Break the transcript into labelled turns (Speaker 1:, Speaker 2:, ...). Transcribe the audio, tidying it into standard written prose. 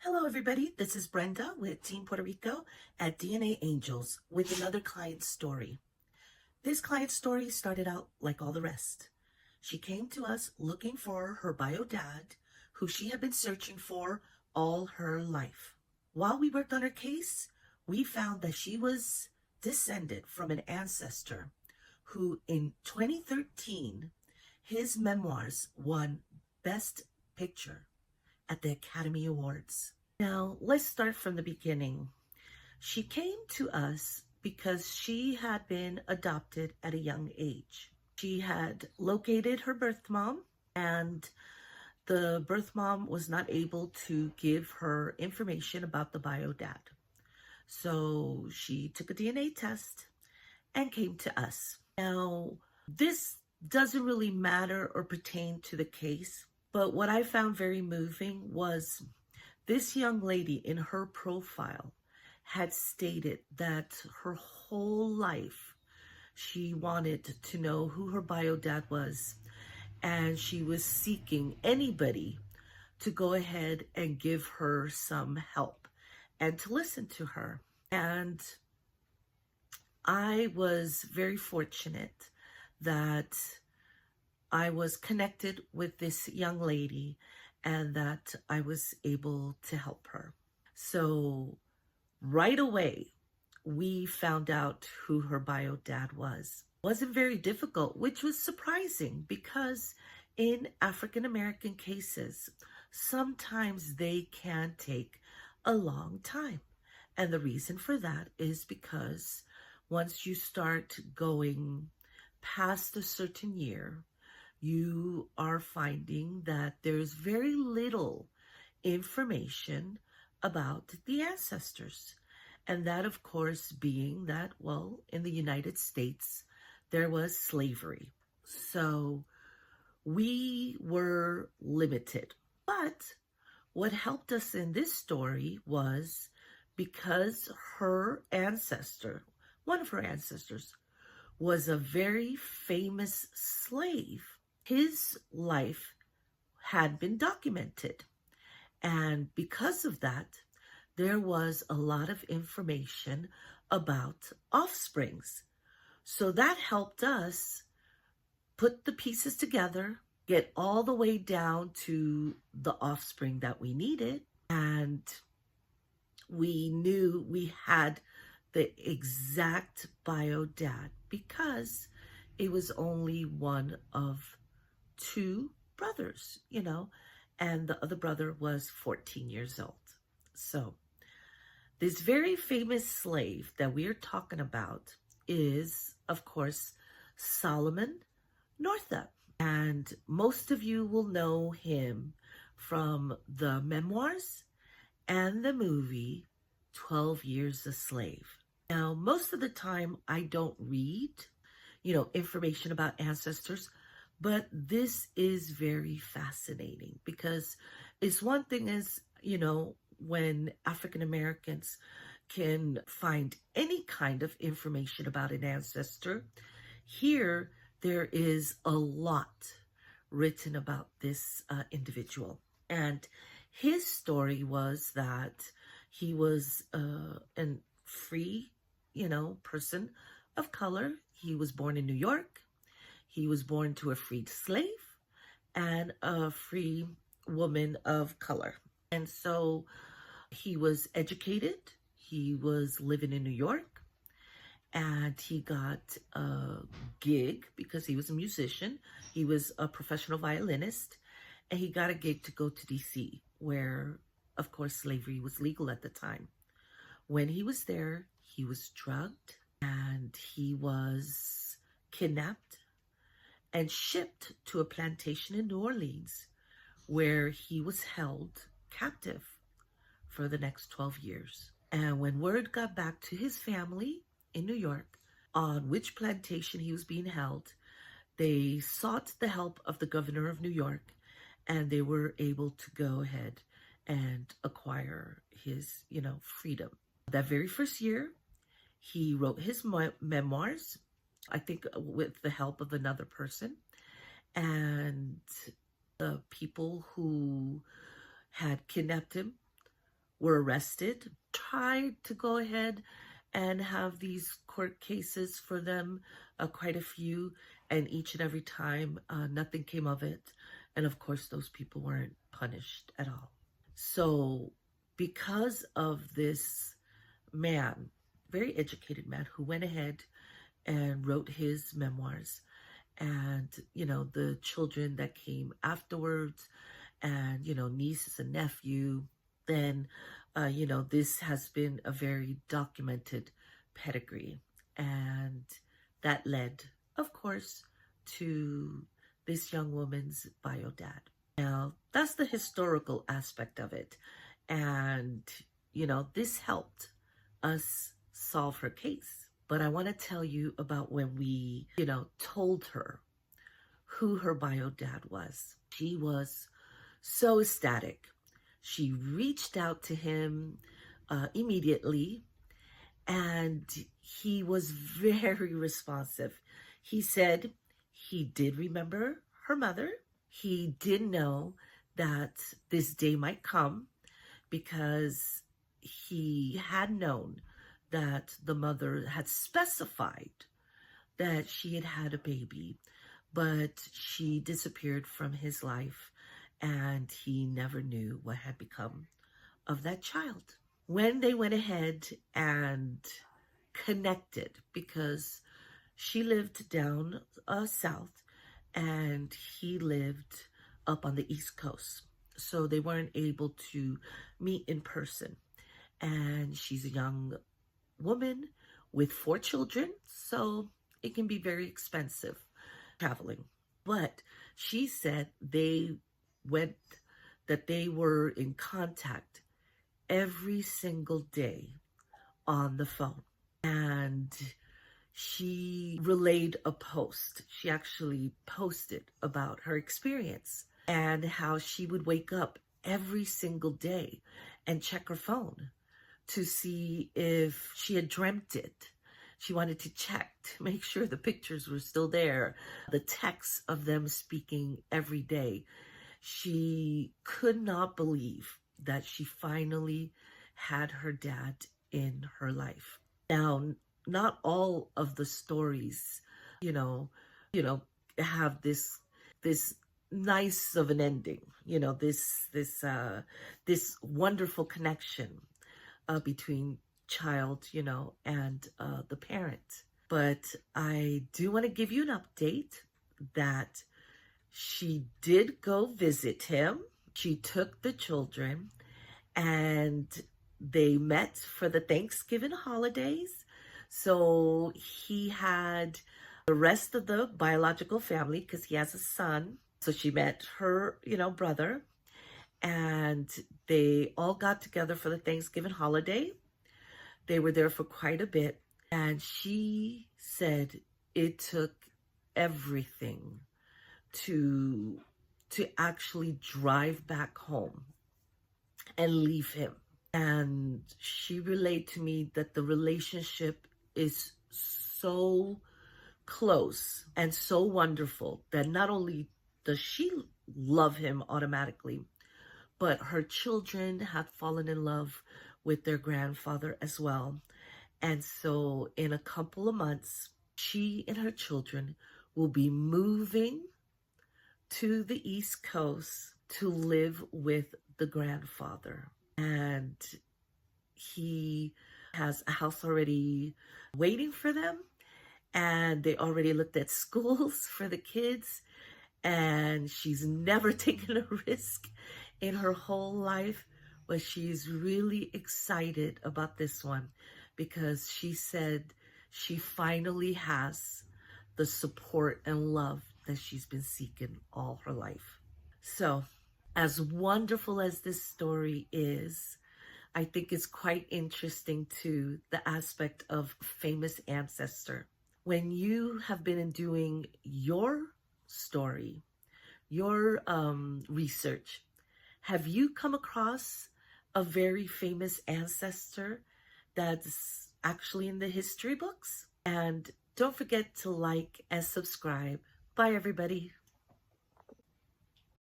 Speaker 1: Hello, everybody. This is Brenda with Team Puerto Rico at DNAngels with another client story. This client story started out like all the rest. She came to us looking for her bio dad, who she had been searching for all her life. While we worked on her case, we found that she was descended from an ancestor who in 2013, his memoirs won Best Picture at the Academy Awards. Now, let's start from the beginning. She came to us because she had been adopted at a young age. She had located her birth mom, and the birth mom was not able to give her information about the bio dad. So she took a DNA test and came to us. Now, this doesn't really matter or pertain to the case, but what I found very moving was this young lady in her profile had stated that her whole life she wanted to know who her bio dad was, and she was seeking anybody to go ahead and give her some help and to listen to her. And I was very fortunate that I was connected with this young lady and that I was able to help her. So right away, we found out who her bio dad was. It wasn't very difficult, which was surprising because in African American cases, sometimes they can take a long time. And the reason for that is because once you start going past a certain year, you are finding that there's very little information about the ancestors. And that, of course, being that, well, in the United States, there was slavery. So we were limited. But what helped us in this story was because her ancestor, one of her ancestors, was a very famous slave. His life had been documented. And because of that, there was a lot of information about offsprings. So that helped us put the pieces together, get all the way down to the offspring that we needed. And we knew we had the exact bio dad because it was only one of two brothers, and the other brother was 14 years old. So this very famous slave that we're talking about is, of course, Solomon Northup. And most of you will know him from the memoirs and the movie 12 Years a Slave. Now, most of the time I don't read, information about ancestors, but this is very fascinating because it's one thing is, when African Americans can find any kind of information about an ancestor, here there is a lot written about this individual. And his story was that he was a free, person of color. He was born in New York. He was born to a freed slave and a free woman of color. And so he was educated. He was living in New York. And he got a gig because he was a musician. He was a professional violinist. And he got a gig to go to D.C., where, of course, slavery was legal at the time. When he was there, he was drugged and he was kidnapped and shipped to a plantation in New Orleans, where he was held captive for the next 12 years. And when word got back to his family in New York on which plantation he was being held, they sought the help of the governor of New York, and they were able to go ahead and acquire his, freedom. That very first year, he wrote his memoirs, I think with the help of another person. And the people who had kidnapped him were arrested, tried to go ahead and have these court cases for them, quite a few, and each and every time nothing came of it. And of course, those people weren't punished at all. So because of this man, very educated man, who went ahead and wrote his memoirs, and, you know, the children that came afterwards, and, you know, nieces and nephew, then, you know, this has been a very documented pedigree. And that led, of course, to this young woman's bio dad. Now, that's the historical aspect of it. And, you know, this helped us solve her case. But I want to tell you about when we, you know, told her who her bio dad was. She was so ecstatic. She reached out to him immediately, and he was very responsive. He said he did remember her mother. He did know that this day might come because he had known that the mother had specified that she had had a baby, but she disappeared from his life, and he never knew what had become of that child. When they went ahead and connected, because she lived down south and he lived up on the East Coast, so they weren't able to meet in person. And she's a young woman with 4 children, so it can be very expensive traveling. But she said they were in contact every single day on the phone. And she relayed a post. She actually posted about her experience and how she would wake up every single day and check her phone to see if she had dreamt it. She wanted to check to make sure the pictures were still there, the texts of them speaking every day. She could not believe that she finally had her dad in her life. Now, not all of the stories, you know, have this nice of an ending, you know, this wonderful connection between child, you know, and the parent. But I do want to give you an update that she did go visit him. She took the children and they met for the Thanksgiving holidays. So he had the rest of the biological family because he has a son. So she met her, you know, brother, and they all got together for the Thanksgiving holiday. They were there for quite a bit. And she said it took everything to actually drive back home and leave him. And she relayed to me that the relationship is so close and so wonderful that not only does she love him automatically, but her children had fallen in love with their grandfather as well. And so in a couple of months, she and her children will be moving to the East Coast to live with the grandfather. And he has a house already waiting for them. And they already looked at schools for the kids. And she's never taken a risk in her whole life. But she's really excited about this one because she said she finally has the support and love that she's been seeking all her life. So, as wonderful as this story is, I think it's quite interesting too, the aspect of famous ancestor. When you have been doing your story, your research, have you come across a very famous ancestor that's actually in the history books? And don't forget to like and subscribe. Bye, everybody.